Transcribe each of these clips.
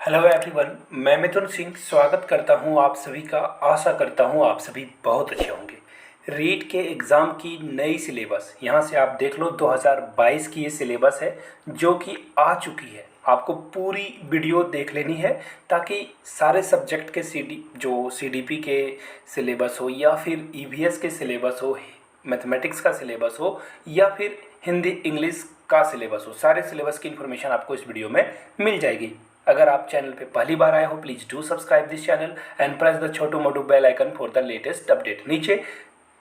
Hello everyone, मैं मिथुन सिंह स्वागत करता हूं आप सभी का। आशा करता हूं आप सभी बहुत अच्छे होंगे। रीट के एग्ज़ाम की नई सिलेबस यहां से आप देख लो। 2022 की ये सिलेबस है जो कि आ चुकी है। आपको पूरी वीडियो देख लेनी है ताकि सारे सब्जेक्ट के सीडीपी के सिलेबस हो या फिर ईवीएस के सिलेबस हो, मैथमेटिक्स का सिलेबस हो या फिर हिंदी इंग्लिश का सिलेबस हो, सारे सिलेबस की इन्फॉर्मेशन आपको इस वीडियो में मिल जाएगी। अगर आप चैनल पे पहली बार आए हो, please do subscribe this channel and press the छोटू मोटू bell icon for the latest update. नीचे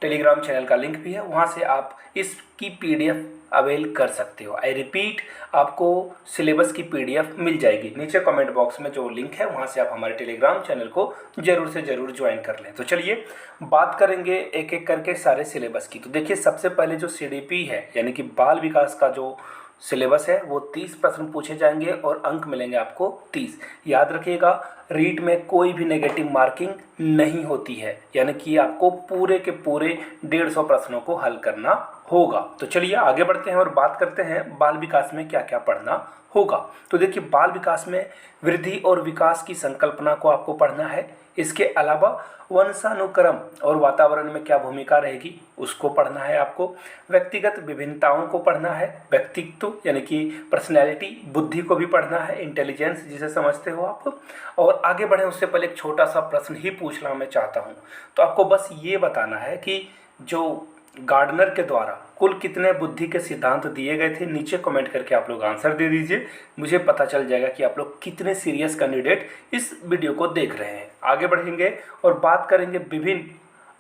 टेलीग्राम चैनल का लिंक भी है, वहाँ से आप इसकी पीडीएफ अवेल कर सकते हो। आई रिपीट, आपको सिलेबस की पीडीएफ मिल जाएगी। नीचे कमेंट बॉक्स में जो लिंक है वहाँ से आप हमारे टेलीग्राम चैनल को ज़रूर से ज़रूर ज्वाइन कर लें। तो चलिए बात करेंगे एक एक करके सारे सिलेबस की। तो देखिए, सबसे पहले जो सीडीपी है यानी कि बाल विकास का जो सिलेबस है वो 30 प्रश्न पूछे जाएंगे और अंक मिलेंगे आपको 30। याद रखिएगा, रीट में कोई भी नेगेटिव मार्किंग नहीं होती है, यानी कि आपको पूरे के पूरे 150 प्रश्नों को हल करना होगा। तो चलिए आगे बढ़ते हैं और बात करते हैं बाल विकास में क्या क्या पढ़ना होगा। तो देखिए, बाल विकास में वृद्धि और विकास की संकल्पना को आपको पढ़ना है। इसके अलावा वंशानुक्रम और वातावरण में क्या भूमिका रहेगी उसको पढ़ना है आपको। व्यक्तिगत विभिन्नताओं को पढ़ना है, व्यक्तित्व यानी कि पर्सनैलिटी, बुद्धि को भी पढ़ना है, इंटेलिजेंस जिसे समझते हो आप। और आगे बढ़ें उससे पहले एक छोटा सा प्रश्न ही पूछना मैं चाहता हूँ। तो आपको बस ये बताना है कि जो गार्डनर के द्वारा कुल कितने बुद्धि के सिद्धांत दिए गए थे, नीचे कमेंट करके आप लोग आंसर दे दीजिए। मुझे पता चल जाएगा कि आप लोग कितने सीरियस कैंडिडेट इस वीडियो को देख रहे हैं। आगे बढ़ेंगे और बात करेंगे विभिन्न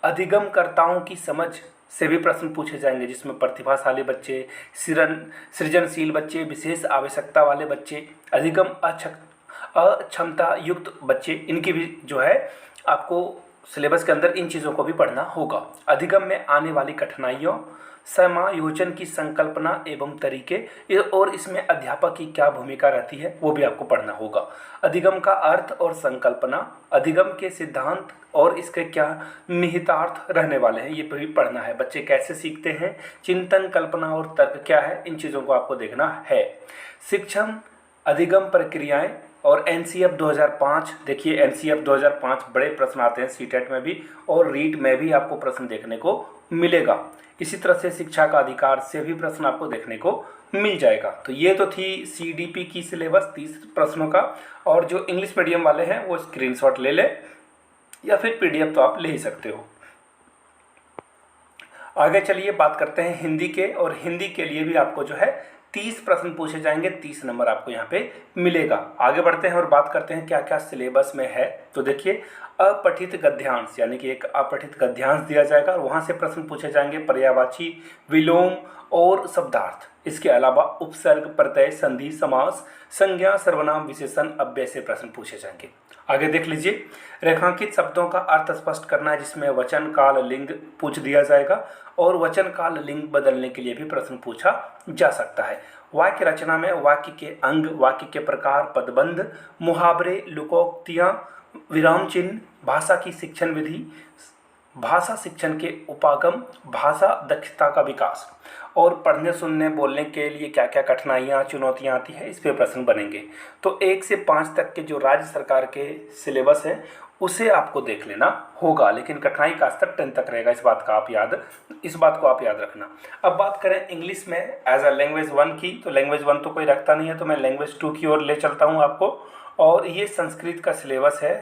अधिगमकर्ताओं की समझ से भी प्रश्न पूछे जाएंगे, जिसमें प्रतिभाशाली बच्चे, सृजनशील बच्चे, विशेष आवश्यकता वाले बच्चे, अधिगम अक्षमता युक्त बच्चे, इनकी भी जो है आपको सिलेबस के अंदर इन चीज़ों को भी पढ़ना होगा। अधिगम में आने वाली कठिनाइयों, समायोजन की संकल्पना एवं तरीके और इसमें अध्यापक की क्या भूमिका रहती है वो भी आपको पढ़ना होगा। अधिगम का अर्थ और संकल्पना, अधिगम के सिद्धांत और इसके क्या निहितार्थ रहने वाले हैं ये भी पढ़ना है। बच्चे कैसे सीखते हैं, चिंतन, कल्पना और तर्क क्या है, इन चीज़ों को आपको देखना है। शिक्षण, अधिगम प्रक्रियाएं और एनसीएफ 2005। देखिए, एनसीएफ 2005 बड़े प्रश्न आते हैं सीटेट में भी और रीट में भी आपको प्रश्न देखने को मिलेगा। इसी तरह से शिक्षा का अधिकार से भी प्रश्न आपको देखने को मिल जाएगा। तो ये तो थी सीडीपी की सिलेबस 30 प्रश्नों का। और जो इंग्लिश मीडियम वाले हैं वो स्क्रीनशॉट ले लें या फिर पीडीएफ तो आप ले ही सकते हो। आगे चलिए बात करते हैं हिंदी के। और हिंदी के लिए भी आपको जो है 30 प्रश्न पूछे जाएंगे, 30 नंबर आपको यहाँ पे मिलेगा। आगे बढ़ते हैं और बात करते हैं क्या क्या सिलेबस में है। तो देखिए, अपठित गद्यांश यानी कि एक अपठित गद्यांश दिया जाएगा और वहाँ से प्रश्न पूछे जाएंगे पर्यायवाची, विलोम और शब्दार्थ। इसके अलावा उपसर्ग, प्रत्यय, संधि, समास, संज्ञा, सर्वनाम, विशेषण, अव्यय से प्रश्न पूछे जाएंगे। आगे देख लीजिए, रेखांकित शब्दों का अर्थ स्पष्ट करना है, जिसमें वचन, काल, लिंग पूछ दिया जाएगा और वचन, काल, लिंग बदलने के लिए भी प्रश्न पूछा जा सकता है। वाक्य रचना में वाक्य के अंग, वाक्य के प्रकार, पदबंध, मुहावरे, लोकोक्तियाँ, विराम चिन्ह, भाषा की शिक्षण विधि, भाषा शिक्षण के उपागम, भाषा दक्षता का विकास और पढ़ने, सुनने, बोलने के लिए क्या क्या कठिनाइयाँ, चुनौतियाँ आती है, इस पे प्रश्न बनेंगे। तो 1 से 5 तक के जो राज्य सरकार के सिलेबस है उसे आपको देख लेना होगा, लेकिन कठिनाई का स्तर 10 तक रहेगा। इस बात को आप याद रखना। अब बात करें इंग्लिश में एज अ लैंग्वेज 1 की, तो लैंग्वेज 1 तो कोई रखता नहीं है, तो मैं लैंग्वेज 2 की ओर ले चलता हूँ आपको। और ये संस्कृत का सिलेबस है।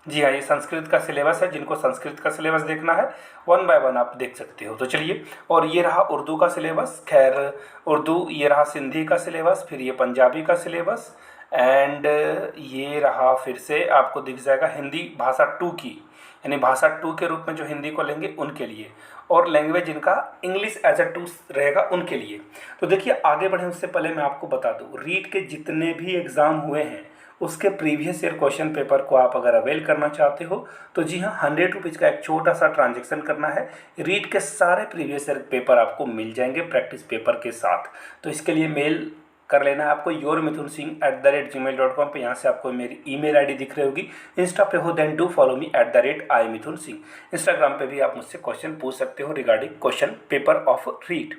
जी हाँ, ये संस्कृत का सिलेबस है। जिनको संस्कृत का सिलेबस देखना है 1 बाय 1 आप देख सकते हो। तो चलिए, और ये रहा उर्दू का सिलेबस। खैर, उर्दू, ये रहा सिंधी का सिलेबस, फिर ये पंजाबी का सिलेबस एंड ये रहा फिर से आपको दिख जाएगा हिंदी भाषा 2 की, यानी भाषा 2 के रूप में जो हिंदी को लेंगे उनके लिए, और लैंग्वेज जिनका इंग्लिश एज अ 2 रहेगा उनके लिए। तो देखिए, आगे बढ़े उससे पहले मैं आपको बता दूँ, रीट के जितने भी एग्ज़ाम हुए हैं उसके प्रीवियस ईयर क्वेश्चन पेपर को आप अगर अवेल करना चाहते हो तो जी हाँ, 100 रुपीज़ का एक छोटा सा ट्रांजेक्शन करना है। रीट के सारे प्रीवियस ईयर पेपर आपको मिल जाएंगे प्रैक्टिस पेपर के साथ। तो इसके लिए मेल कर लेना है आपको yourmithunsingh@gmail.com पे। यहाँ से आपको मेरी ईमेल आईडी दिख रही होगी। इंस्टा पे हो then do follow me @imithunsingh। Instagram पे भी आप मुझसे क्वेश्चन पूछ सकते हो regarding question paper of REET.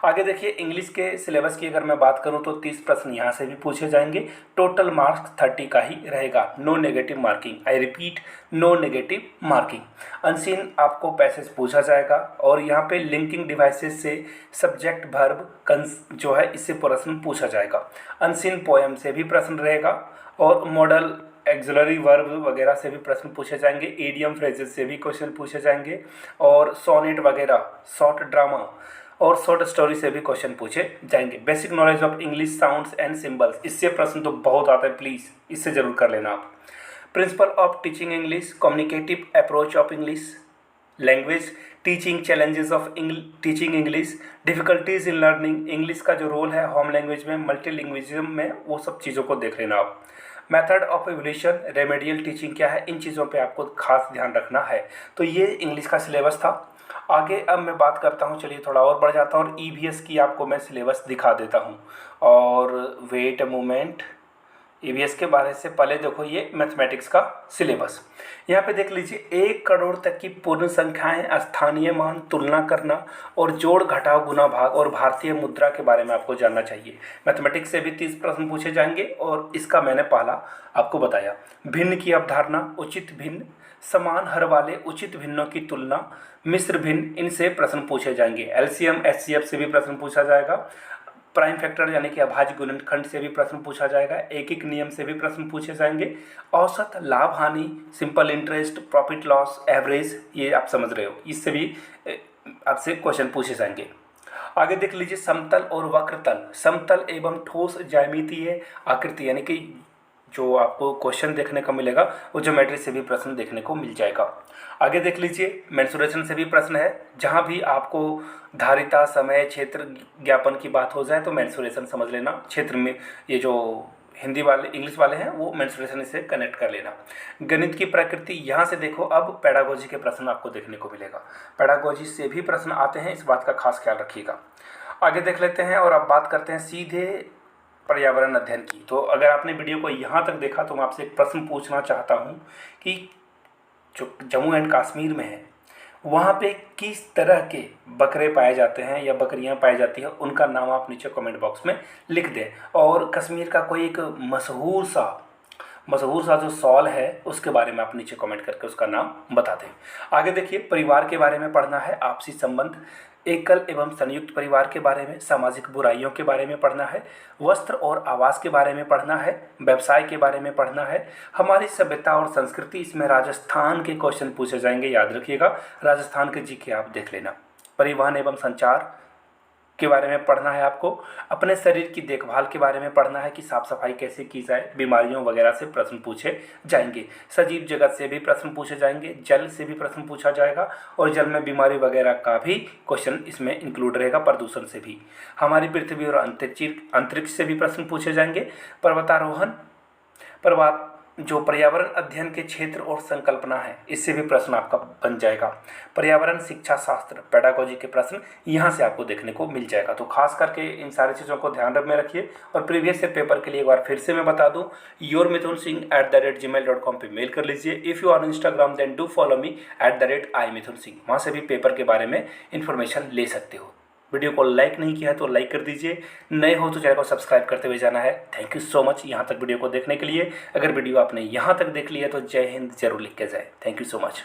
आगे देखिए, इंग्लिश के सिलेबस की अगर मैं बात करूँ तो 30 प्रश्न यहाँ से भी पूछे जाएंगे। टोटल मार्क्स 30 का ही रहेगा, no negative marking. I repeat, no negative marking. Unseen आपको पैसेज पूछा जाएगा और यहाँ पे लिंकिंग डिवाइसेस से सब्जेक्ट वर्ब जो है इससे प्रश्न पूछा जाएगा। अनसीन पोएम से भी प्रश्न रहेगा और मॉडल एक्सिलरी वर्ब वगैरह से भी प्रश्न पूछे जाएंगे। इडियम फ्रेजेस से भी क्वेश्चन पूछे जाएंगे और सोनेट वगैरह, शॉर्ट ड्रामा और शॉर्ट स्टोरी से भी क्वेश्चन पूछे जाएंगे। Basic knowledge of English sounds and symbols, इससे प्रश्न तो बहुत आते हैं, प्लीज़ इससे जरूर कर लेना आप। Principle of teaching English, communicative approach of English language, teaching challenges of teaching English, difficulties in learning, English का जो रोल है होम लैंग्वेज में, मल्टीलिंग्विज्म में, वो सब चीज़ों को देख लेना आप। Method of evolution, remedial teaching क्या है, इन चीज़ों पे आपको खास ध्यान रखना है। तो ये इंग्लिश का सिलेबस था। आगे अब मैं बात करता हूँ, चलिए थोड़ा और बढ़ जाता हूँ और ईवीएस की आपको मैं सिलेबस दिखा देता हूँ। और वेट अ मोमेंट, ईवीएस के बारे से पहले देखो ये मैथमेटिक्स का सिलेबस। यहाँ पे देख लीजिए, 1 करोड़ तक की पूर्ण संख्याएं, स्थानीय मान, तुलना करना और जोड़ घटाव गुना भाग और भारतीय मुद्रा के बारे में आपको जानना चाहिए। मैथमेटिक्स से भी 30 प्रश्न पूछे जाएंगे और इसका मैंने पहला आपको बताया। भिन्न की अवधारणा, उचित भिन्न, समान हर वाले, उचित भिन्नों की तुलना, मिश्र भिन्न, इनसे प्रश्न पूछे जाएंगे। एलसीएम एचसीएफ से भी प्रश्न पूछा जाएगा। प्राइम फैक्टर यानी कि अभाज्य गुणनखंड से भी प्रश्न पूछा जाएगा। एकीक नियम से भी प्रश्न पूछे जाएंगे। औसत, लाभ हानि, simple interest, profit loss, average, ये आप समझ रहे हो, इससे भी आपसे क्वेश्चन पूछे जाएंगे। आगे देख लीजिए, समतल और वक्रतल, समतल एवं ठोस ज्यामितीय आकृति, यानी कि जो आपको क्वेश्चन देखने को मिलेगा वो ज्योमेट्री से भी प्रश्न देखने को मिल जाएगा। आगे देख लीजिए, मेंसुरेशन से भी प्रश्न है। जहाँ भी आपको धारिता, समय, क्षेत्र ज्ञापन की बात हो जाए तो मेंसुरेशन समझ लेना। क्षेत्र में ये जो हिंदी वाले, इंग्लिश वाले हैं, वो मेंसुरेशन से कनेक्ट कर लेना। गणित की प्रकृति, यहाँ से देखो अब पेडागोजी के प्रश्न आपको देखने को मिलेगा। पेडागोजी से भी प्रश्न आते हैं, इस बात का खास ख्याल रखिएगा। आगे देख लेते हैं और अब बात करते हैं सीधे पर्यावरण अध्ययन की। तो अगर आपने वीडियो को यहाँ तक देखा तो मैं आपसे एक प्रश्न पूछना चाहता हूँ कि जो जम्मू एंड कश्मीर में है वहाँ पे किस तरह के बकरे पाए जाते हैं या बकरियाँ पाई जाती हैं, उनका नाम आप नीचे कमेंट बॉक्स में लिख दें। और कश्मीर का कोई एक मशहूर सा जो सॉल है उसके बारे में आप नीचे कमेंट करके उसका नाम बता दें। आगे देखिए, परिवार के बारे में पढ़ना है, आपसी संबंध, एकल एवं संयुक्त परिवार के बारे में, सामाजिक बुराइयों के बारे में पढ़ना है, वस्त्र और आवास के बारे में पढ़ना है, व्यवसाय के बारे में पढ़ना है, हमारी सभ्यता और संस्कृति, इसमें राजस्थान के क्वेश्चन पूछे जाएंगे, याद रखिएगा। राजस्थान के जीके आप देख लेना। परिवहन एवं संचार के बारे में पढ़ना है आपको। अपने शरीर की देखभाल के बारे में पढ़ना है कि साफ सफाई कैसे की जाए, बीमारियों वगैरह से प्रश्न पूछे जाएंगे। सजीव जगत से भी प्रश्न पूछे जाएंगे, जल से भी प्रश्न पूछा जाएगा और जल में बीमारी वगैरह का भी क्वेश्चन इसमें इंक्लूड रहेगा, प्रदूषण से भी। हमारी पृथ्वी और अंतरिक्ष से भी प्रश्न पूछे जाएंगे। पर्वतारोहण, जो पर्यावरण अध्ययन के क्षेत्र और संकल्पना है, इससे भी प्रश्न आपका बन जाएगा। पर्यावरण शिक्षा शास्त्र, पेडागोजी के प्रश्न यहाँ से आपको देखने को मिल जाएगा। तो खास करके इन सारी चीज़ों को ध्यान में रखिए। और प्रीवियस ईयर पेपर के लिए एक बार फिर से मैं बता दूं, yourmithunsingh@gmail.com पे मेल कर लीजिए। If you are Instagram then do follow me @imithunsingh, वहाँ से भी पेपर के बारे में इन्फॉर्मेशन ले सकते हो। वीडियो को लाइक नहीं किया है तो लाइक कर दीजिए, नए हो तो चैनल को सब्सक्राइब करते हुए जाना है। थैंक यू सो मच यहाँ तक वीडियो को देखने के लिए। अगर वीडियो आपने यहाँ तक देख लिया तो जय हिंद जरूर लिख के जाए। Thank you so much.